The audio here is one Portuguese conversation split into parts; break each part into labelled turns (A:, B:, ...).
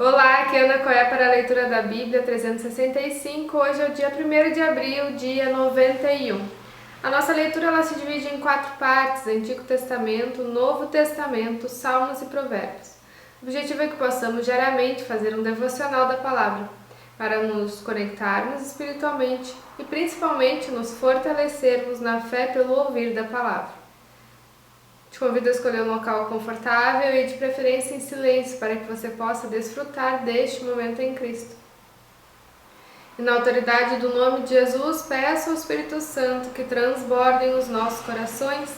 A: Olá, aqui é Ana Coé para a leitura da Bíblia 365. Hoje é o dia 1º de abril, dia 91. A nossa leitura ela se divide em 4 partes: Antigo Testamento, Novo Testamento, Salmos e Provérbios. O objetivo é que possamos diariamente fazer um devocional da palavra, para nos conectarmos espiritualmente e principalmente nos fortalecermos na fé pelo ouvir da palavra. Te convido a escolher um local confortável e de preferência em silêncio para que você possa desfrutar deste momento em Cristo. E na autoridade do nome de Jesus, peço ao Espírito Santo que transbordem os nossos corações,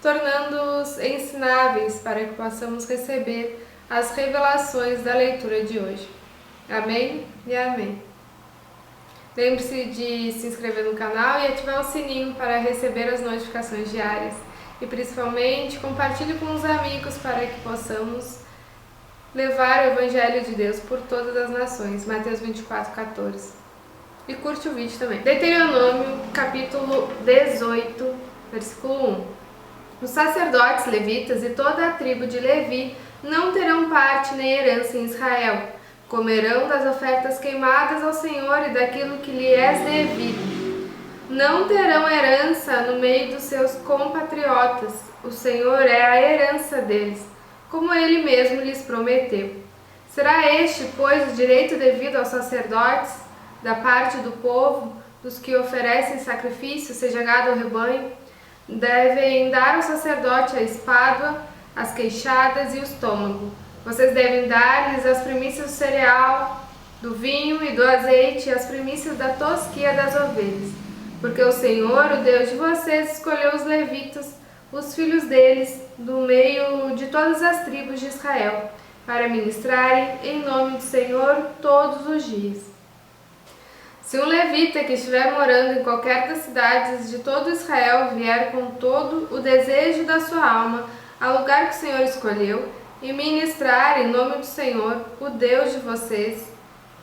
A: tornando-os ensináveis para que possamos receber as revelações da leitura de hoje. Amém e amém. Lembre-se de se inscrever no canal e ativar o sininho para receber as notificações diárias. E principalmente, compartilhe com os amigos para que possamos levar o Evangelho de Deus por todas as nações. Mateus 24:14. E curte o vídeo também. Deuteronômio, capítulo 18, versículo 1. Os sacerdotes levitas e toda a tribo de Levi não terão parte nem herança em Israel. Comerão das ofertas queimadas ao Senhor e daquilo que lhe é devido. Não terão herança no meio dos seus compatriotas. O Senhor é a herança deles, como Ele mesmo lhes prometeu. Será este, pois, o direito devido aos sacerdotes, da parte do povo, dos que oferecem sacrifício, seja gado ou rebanho? Devem dar ao sacerdote a espádua, as queixadas e o estômago. Vocês devem dar-lhes as primícias do cereal, do vinho e do azeite e as primícias da tosquia das ovelhas. Porque o Senhor, o Deus de vocês, escolheu os levitas, os filhos deles, do meio de todas as tribos de Israel, para ministrarem em nome do Senhor todos os dias. Se um levita que estiver morando em qualquer das cidades de todo Israel vier com todo o desejo da sua alma ao lugar que o Senhor escolheu e ministrar em nome do Senhor, o Deus de vocês,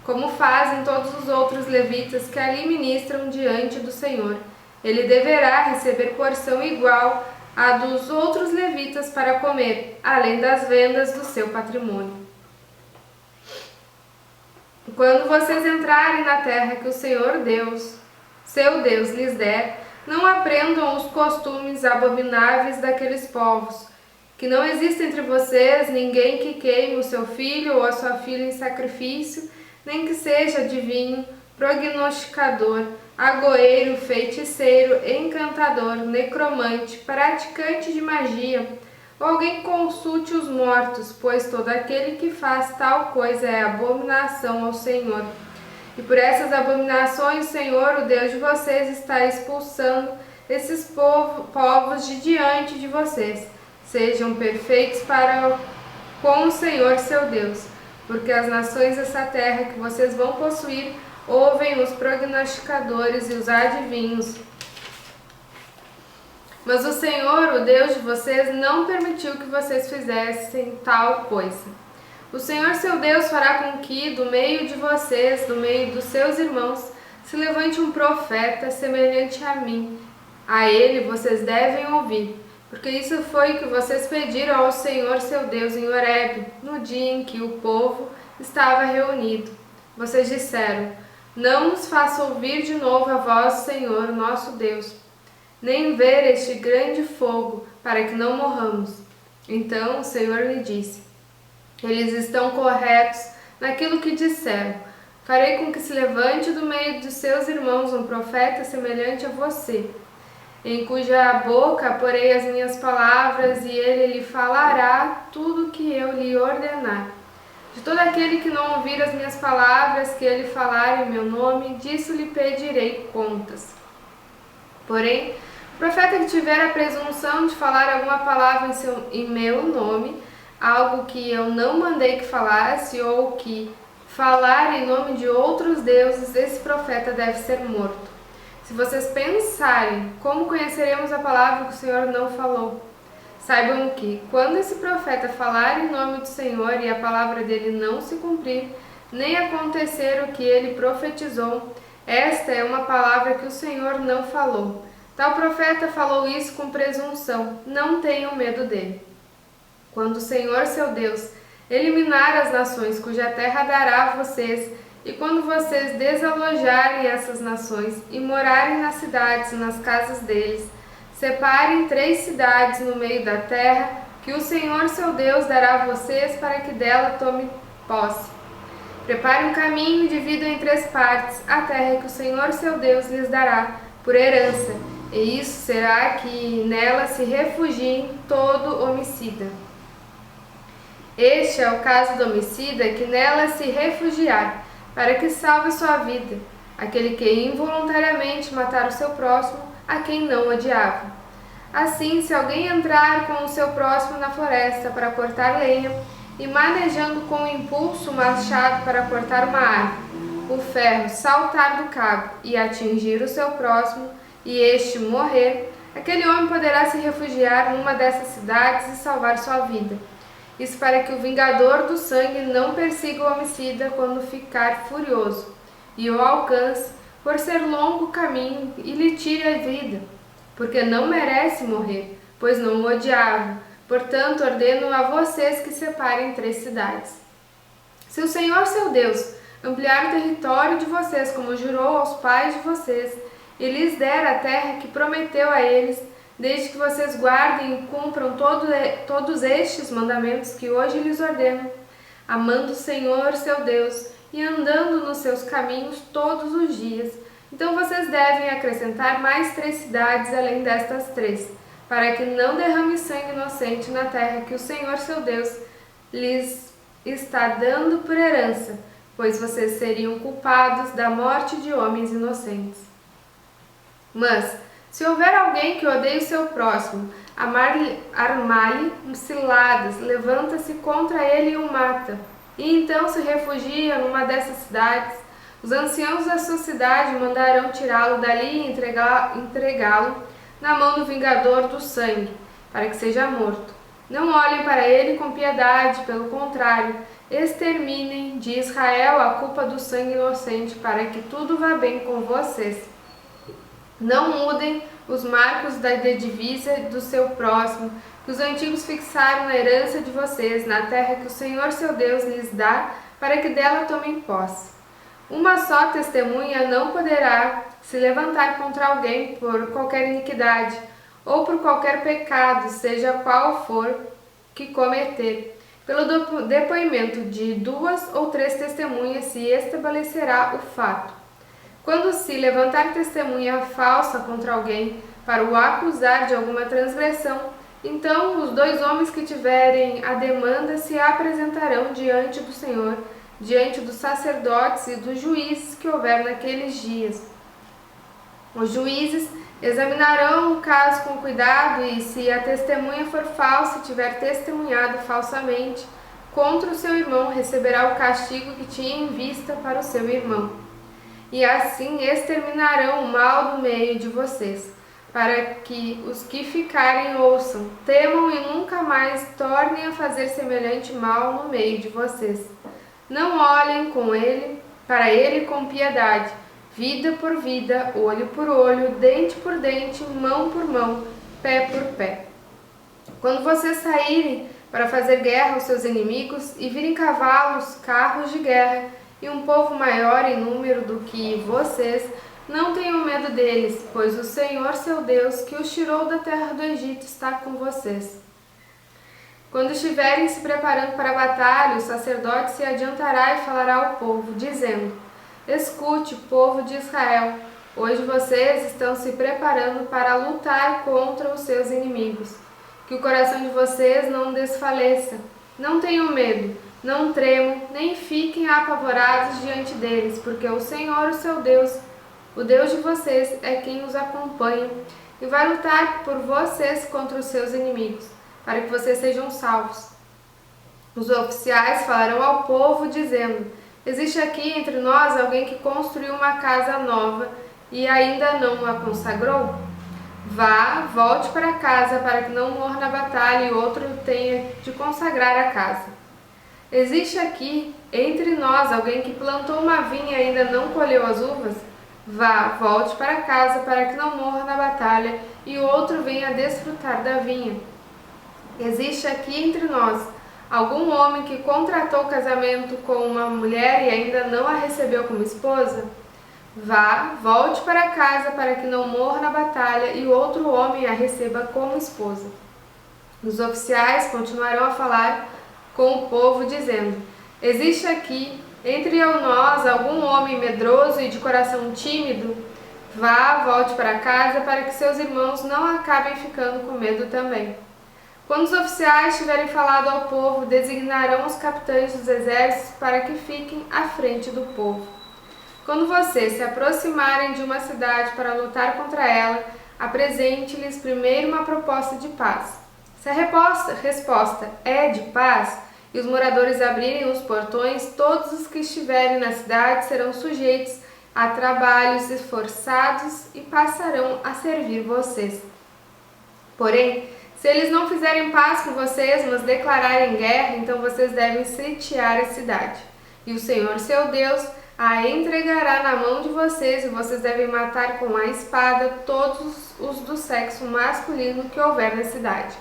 A: como fazem todos os outros levitas que ali ministram diante do Senhor, ele deverá receber porção igual à dos outros levitas para comer, além das vendas do seu patrimônio. Quando vocês entrarem na terra que o Senhor Deus, seu Deus, lhes der, não aprendam os costumes abomináveis daqueles povos, que não existe entre vocês ninguém que queime o seu filho ou a sua filha em sacrifício, nem que seja adivinho, prognosticador, agoeiro, feiticeiro, encantador, necromante, praticante de magia, ou alguém que consulte os mortos, pois todo aquele que faz tal coisa é abominação ao Senhor. E por essas abominações o Senhor, o Deus de vocês, está expulsando esses povos de diante de vocês. Sejam perfeitos para com o Senhor seu Deus, porque as nações dessa terra que vocês vão possuir ouvem os prognosticadores e os adivinhos. Mas o Senhor, o Deus de vocês, não permitiu que vocês fizessem tal coisa. O Senhor seu Deus fará com que, do meio de vocês, do meio dos seus irmãos, se levante um profeta semelhante a mim. A ele vocês devem ouvir, porque isso foi o que vocês pediram ao Senhor seu Deus em Horebe, no dia em que o povo estava reunido. Vocês disseram: não nos faça ouvir de novo a voz do Senhor, nosso Deus, nem ver este grande fogo, para que não morramos. Então o Senhor lhe disse: eles estão corretos naquilo que disseram. Farei com que se levante do meio dos seus irmãos um profeta semelhante a você, em cuja boca porei as minhas palavras, e ele lhe falará tudo o que eu lhe ordenar. De todo aquele que não ouvir as minhas palavras que ele falar em meu nome, disso lhe pedirei contas. Porém, o profeta que tiver a presunção de falar alguma palavra em meu nome, algo que eu não mandei que falasse, ou que falar em nome de outros deuses, esse profeta deve ser morto. Se vocês pensarem, como conheceremos a palavra que o Senhor não falou? Saibam que, quando esse profeta falar em nome do Senhor e a palavra dele não se cumprir, nem acontecer o que ele profetizou, esta é uma palavra que o Senhor não falou. Tal profeta falou isso com presunção, não tenham medo dele. Quando o Senhor seu Deus eliminar as nações cuja terra dará a vocês, e quando vocês desalojarem essas nações e morarem nas cidades e nas casas deles, separem 3 cidades no meio da terra, que o Senhor seu Deus dará a vocês para que dela tome posse. Preparem um caminho e dividam em 3 partes a terra que o Senhor seu Deus lhes dará por herança, e isso será que nela se refugiem todo homicida. Este é o caso do homicida que nela se refugiar, para que salve sua vida, aquele que involuntariamente matar o seu próximo, a quem não odiava. Assim, se alguém entrar com o seu próximo na floresta para cortar lenha, e manejando com impulso o machado para cortar uma árvore, o ferro saltar do cabo e atingir o seu próximo, e este morrer, aquele homem poderá se refugiar numa dessas cidades e salvar sua vida. Isso para que o vingador do sangue não persiga o homicida quando ficar furioso, e o alcance, por ser longo o caminho, e lhe tire a vida, porque não merece morrer, pois não o odiava. Portanto, ordeno a vocês que separem 3 cidades. Se o Senhor seu Deus ampliar o território de vocês, como jurou aos pais de vocês, e lhes der a terra que prometeu a eles, desde que vocês guardem e cumpram todos estes mandamentos que hoje lhes ordeno, amando o Senhor seu Deus e andando nos seus caminhos todos os dias, então vocês devem acrescentar mais 3 cidades além destas 3, para que não derrame sangue inocente na terra que o Senhor seu Deus lhes está dando por herança, pois vocês seriam culpados da morte de homens inocentes. Mas, se houver alguém que odeie o seu próximo, armar-lhe ciladas, levanta-se contra ele e o mata, e então se refugia numa dessas cidades, os anciãos da sua cidade mandarão tirá-lo dali e entregá-lo na mão do vingador do sangue, para que seja morto. Não olhem para ele com piedade, pelo contrário, exterminem de Israel a culpa do sangue inocente, para que tudo vá bem com vocês. Não mudem os marcos da divisa do seu próximo, que os antigos fixaram na herança de vocês, na terra que o Senhor seu Deus lhes dá, para que dela tomem posse. Uma só testemunha não poderá se levantar contra alguém por qualquer iniquidade, ou por qualquer pecado, seja qual for que cometer. Pelo depoimento de 2 ou 3 testemunhas se estabelecerá o fato. Quando se levantar testemunha falsa contra alguém para o acusar de alguma transgressão, então os 2 homens que tiverem a demanda se apresentarão diante do Senhor, diante dos sacerdotes e dos juízes que houver naqueles dias. Os juízes examinarão o caso com cuidado e, se a testemunha for falsa e tiver testemunhado falsamente contra o seu irmão, receberá o castigo que tinha em vista para o seu irmão. E assim exterminarão o mal do meio de vocês, para que os que ficarem ouçam, temam e nunca mais tornem a fazer semelhante mal no meio de vocês. Não olhem para ele com piedade, vida por vida, olho por olho, dente por dente, mão por mão, pé por pé. Quando vocês saírem para fazer guerra aos seus inimigos e virem cavalos, carros de guerra e um povo maior em número do que vocês, não tenham medo deles, pois o Senhor seu Deus, que os tirou da terra do Egito, está com vocês. Quando estiverem se preparando para a batalha, o sacerdote se adiantará e falará ao povo, dizendo: Escute, povo de Israel, hoje vocês estão se preparando para lutar contra os seus inimigos. Que o coração de vocês não desfaleça. Não tenham medo, não tremam, nem fiquem apavorados diante deles, porque o Senhor, o seu Deus, o Deus de vocês, é quem os acompanha e vai lutar por vocês contra os seus inimigos, para que vocês sejam salvos. Os oficiais falarão ao povo, dizendo: Existe aqui entre nós alguém que construiu uma casa nova e ainda não a consagrou? Volte para casa, para que não morra na batalha e outro tenha de consagrar a casa. Existe aqui entre nós alguém que plantou uma vinha e ainda não colheu as uvas? Volte para casa, para que não morra na batalha e outro venha desfrutar da vinha. Existe aqui entre nós Algum homem que contratou casamento com uma mulher e ainda não a recebeu como esposa? Vá, volte para casa para que não morra na batalha e outro homem a receba como esposa. Os oficiais continuarão a falar com o povo, dizendo: existe aqui entre nós algum homem medroso e de coração tímido? Vá, volte para casa para que seus irmãos não acabem ficando com medo também. Quando os oficiais tiverem falado ao povo, designarão os capitães dos exércitos para que fiquem à frente do povo. Quando vocês se aproximarem de uma cidade para lutar contra ela, apresente-lhes primeiro uma proposta de paz. Se a resposta é de paz e os moradores abrirem os portões, todos os que estiverem na cidade serão sujeitos a trabalhos esforçados e passarão a servir vocês. Porém, se eles não fizerem paz com vocês, mas declararem guerra, então vocês devem sitiar a cidade. E o Senhor, seu Deus, a entregará na mão de vocês e vocês devem matar com a espada todos os do sexo masculino que houver na cidade.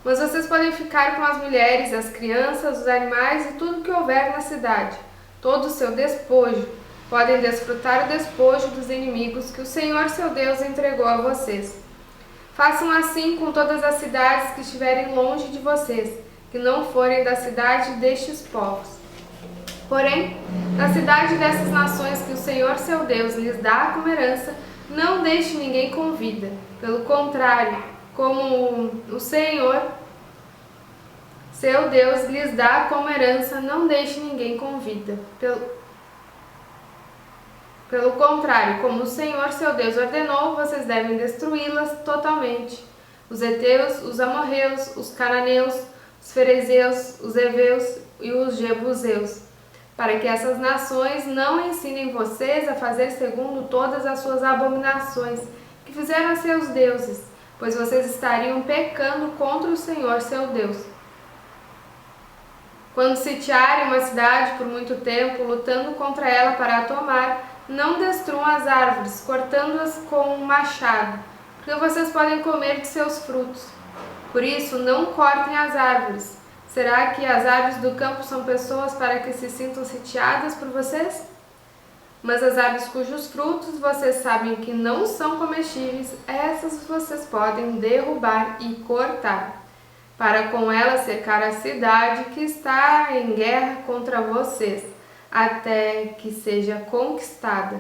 A: Mas vocês podem ficar com as mulheres, as crianças, os animais e tudo que houver na cidade, todo o seu despojo. Podem desfrutar o despojo dos inimigos que o Senhor, seu Deus, entregou a vocês. Façam assim com todas as cidades que estiverem longe de vocês, que não forem da cidade destes povos. Porém, na cidade dessas nações que o Senhor, seu Deus, lhes dá como herança, não deixe ninguém com vida. Pelo contrário, como o Senhor, seu Deus, lhes dá como herança, não deixe ninguém com vida. Pelo contrário, como o Senhor, seu Deus, ordenou, vocês devem destruí-las totalmente. Os heteus, os amorreus, os cananeus, os ferezeus, os heveus e os jebuseus, para que essas nações não ensinem vocês a fazer segundo todas as suas abominações que fizeram a seus deuses, pois vocês estariam pecando contra o Senhor, seu Deus. Quando sitiarem uma cidade por muito tempo, lutando contra ela para a tomar, não destruam as árvores, cortando-as com um machado, porque vocês podem comer de seus frutos. Por isso, não cortem as árvores. Será que as árvores do campo são pessoas para que se sintam sitiadas por vocês? Mas as árvores cujos frutos vocês sabem que não são comestíveis, essas vocês podem derrubar e cortar, para com elas cercar a cidade que está em guerra contra vocês, até que seja conquistada.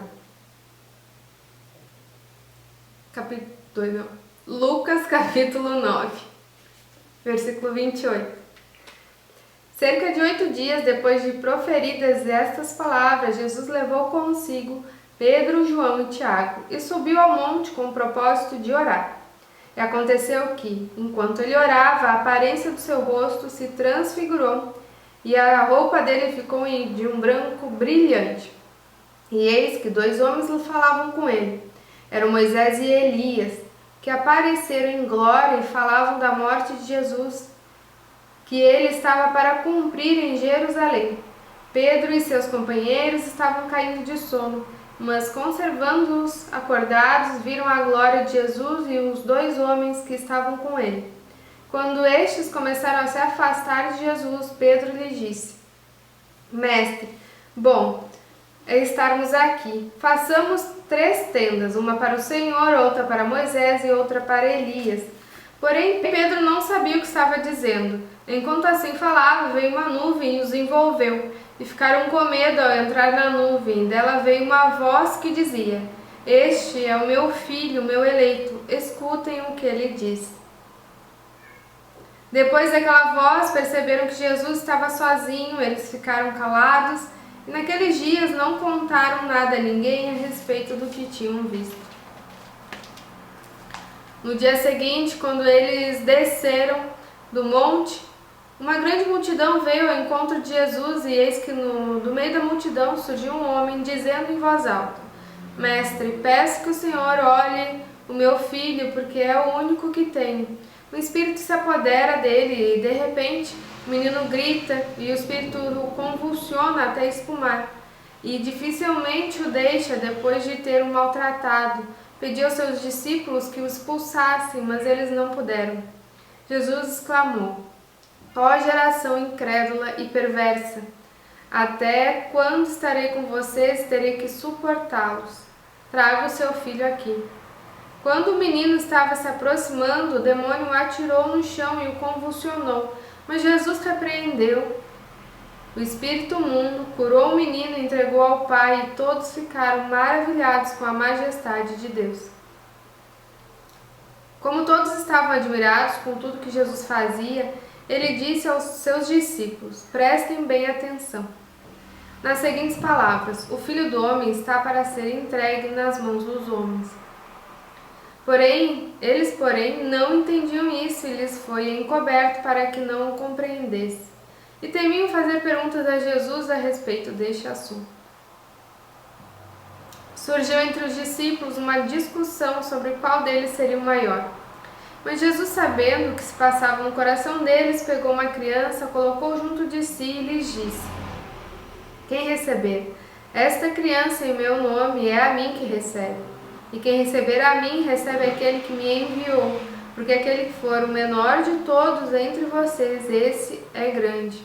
A: Lucas capítulo 9, versículo 28. Cerca de 8 dias depois de proferidas estas palavras, Jesus levou consigo Pedro, João e Tiago e subiu ao monte com o propósito de orar. E aconteceu que, enquanto ele orava, a aparência do seu rosto se transfigurou e a roupa dele ficou de um branco brilhante. E eis que 2 homens falavam com ele. Eram Moisés e Elias, que apareceram em glória e falavam da morte de Jesus, que ele estava para cumprir em Jerusalém. Pedro e seus companheiros estavam caindo de sono, mas conservando-os acordados, viram a glória de Jesus e os 2 homens que estavam com ele. Quando estes começaram a se afastar de Jesus, Pedro lhe disse: Mestre, bom é estarmos aqui. Façamos 3 tendas, uma para o Senhor, outra para Moisés e outra para Elias. Porém, Pedro não sabia o que estava dizendo. Enquanto assim falava, veio uma nuvem e os envolveu, e ficaram com medo ao entrar na nuvem. Dela veio uma voz que dizia: Este é o meu filho, meu eleito, escutem o que ele diz. Depois daquela voz, perceberam que Jesus estava sozinho, eles ficaram calados, e naqueles dias não contaram nada a ninguém a respeito do que tinham visto. No dia seguinte, quando eles desceram do monte, uma grande multidão veio ao encontro de Jesus e eis que do meio da multidão surgiu um homem dizendo em voz alta: Mestre, peço que o Senhor olhe o meu filho, porque é o único que tenho. O espírito se apodera dele e de repente o menino grita e o espírito o convulsiona até espumar e dificilmente o deixa depois de ter o maltratado. Pediu aos seus discípulos que o expulsassem, mas eles não puderam. Jesus exclamou: Ó geração incrédula e perversa, até quando estarei com vocês, terei que suportá-los. Traga o seu filho aqui. Quando o menino estava se aproximando, o demônio o atirou no chão e o convulsionou, mas Jesus repreendeu. O espírito imundo curou o menino e entregou ao pai, e todos ficaram maravilhados com a majestade de Deus. Como todos estavam admirados com tudo que Jesus fazia, ele disse aos seus discípulos: prestem bem atenção. Nas seguintes palavras: o Filho do Homem está para ser entregue nas mãos dos homens. Eles, porém, não entendiam isso e lhes foi encoberto para que não o compreendessem. E temiam fazer perguntas a Jesus a respeito deste assunto. Surgiu entre os discípulos uma discussão sobre qual deles seria o maior. Mas Jesus, sabendo o que se passava no coração deles, pegou uma criança, colocou junto de si e lhes disse: quem receber esta criança em meu nome é a mim que recebe. E quem receber a mim, recebe aquele que me enviou. Porque aquele que for o menor de todos entre vocês, esse é grande.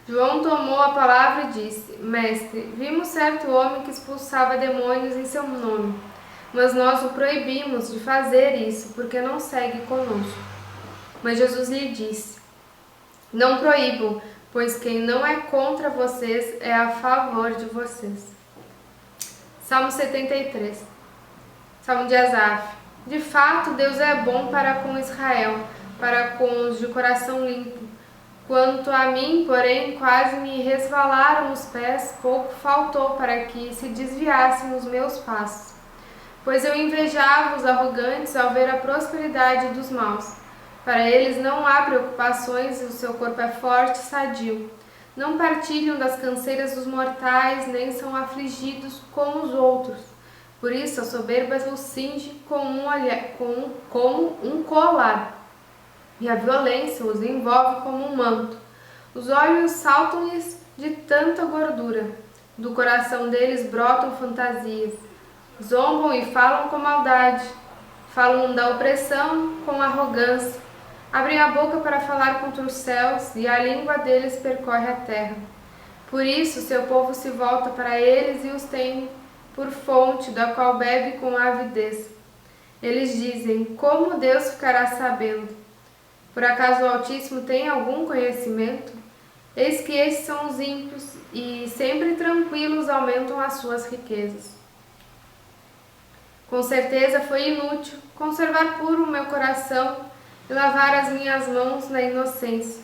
A: João tomou a palavra e disse: mestre, vimos certo homem que expulsava demônios em seu nome, mas nós o proibimos de fazer isso, porque não segue conosco. Mas Jesus lhe disse: não proíbam, pois quem não é contra vocês é a favor de vocês. Salmo 73. Salmo de Asaf. De fato, Deus é bom para com Israel, para com os de coração limpo. Quanto a mim, porém, quase me resvalaram os pés, pouco faltou para que se desviassem os meus passos. Pois eu invejava os arrogantes ao ver a prosperidade dos maus. Para eles não há preocupações e o seu corpo é forte e sadio. Não partilham das canseiras dos mortais, nem são afligidos como os outros. Por isso a soberba os cinge como um colar, e a violência os envolve como um manto. Os olhos saltam-lhes de tanta gordura. Do coração deles brotam fantasias. Zombam e falam com maldade. Falam da opressão com arrogância. Abrem a boca para falar contra os céus, e a língua deles percorre a terra. Por isso seu povo se volta para eles e os tem por fonte, da qual bebe com avidez. Eles dizem: como Deus ficará sabendo? Por acaso o Altíssimo tem algum conhecimento? Eis que estes são os ímpios, e sempre tranquilos aumentam as suas riquezas. Com certeza foi inútil conservar puro o meu coração e lavar as minhas mãos na inocência,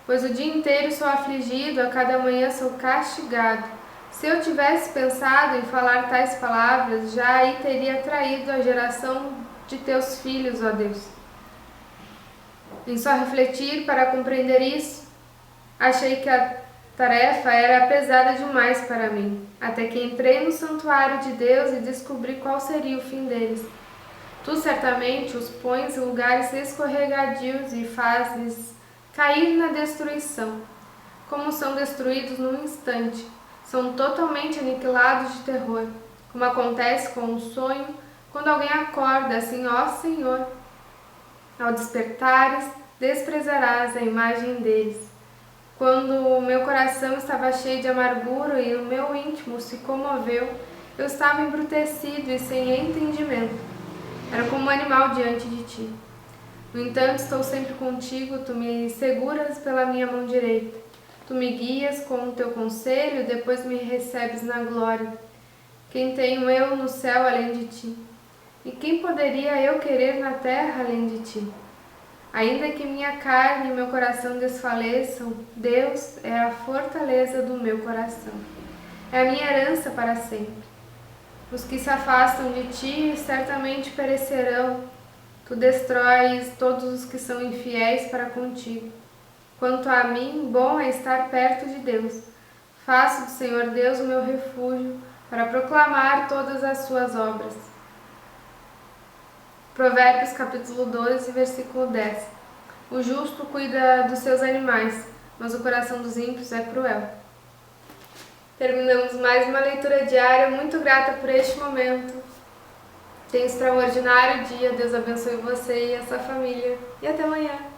A: pois o dia inteiro sou afligido, a cada manhã sou castigado. Se eu tivesse pensado em falar tais palavras, já aí teria traído a geração de teus filhos, ó Deus. Em só refletir para compreender isso, achei que a tarefa era pesada demais para mim, até que entrei no santuário de Deus e descobri qual seria o fim deles. Tu certamente os pões em lugares escorregadios e fazes cair na destruição. Como são destruídos num instante, são totalmente aniquilados de terror, como acontece com um sonho quando alguém acorda, assim, ó Senhor. Ao despertares, desprezarás a imagem deles. Quando o meu coração estava cheio de amargura e o meu íntimo se comoveu, eu estava embrutecido e sem entendimento. Era como um animal diante de ti. No entanto, estou sempre contigo, tu me seguras pela minha mão direita. Tu me guias com o teu conselho e depois me recebes na glória. Quem tenho eu no céu além de ti? E quem poderia eu querer na terra além de ti? Ainda que minha carne e meu coração desfaleçam, Deus é a fortaleza do meu coração. É a minha herança para sempre. Os que se afastam de ti certamente perecerão. Tu destróis todos os que são infiéis para contigo. Quanto a mim, bom é estar perto de Deus. Faço do Senhor Deus o meu refúgio, para proclamar todas as suas obras. Provérbios capítulo 12, versículo 10. O justo cuida dos seus animais, mas o coração dos ímpios é cruel. Terminamos mais uma leitura diária, muito grata por este momento. Tenha um extraordinário dia, Deus abençoe você e a sua família. E até amanhã!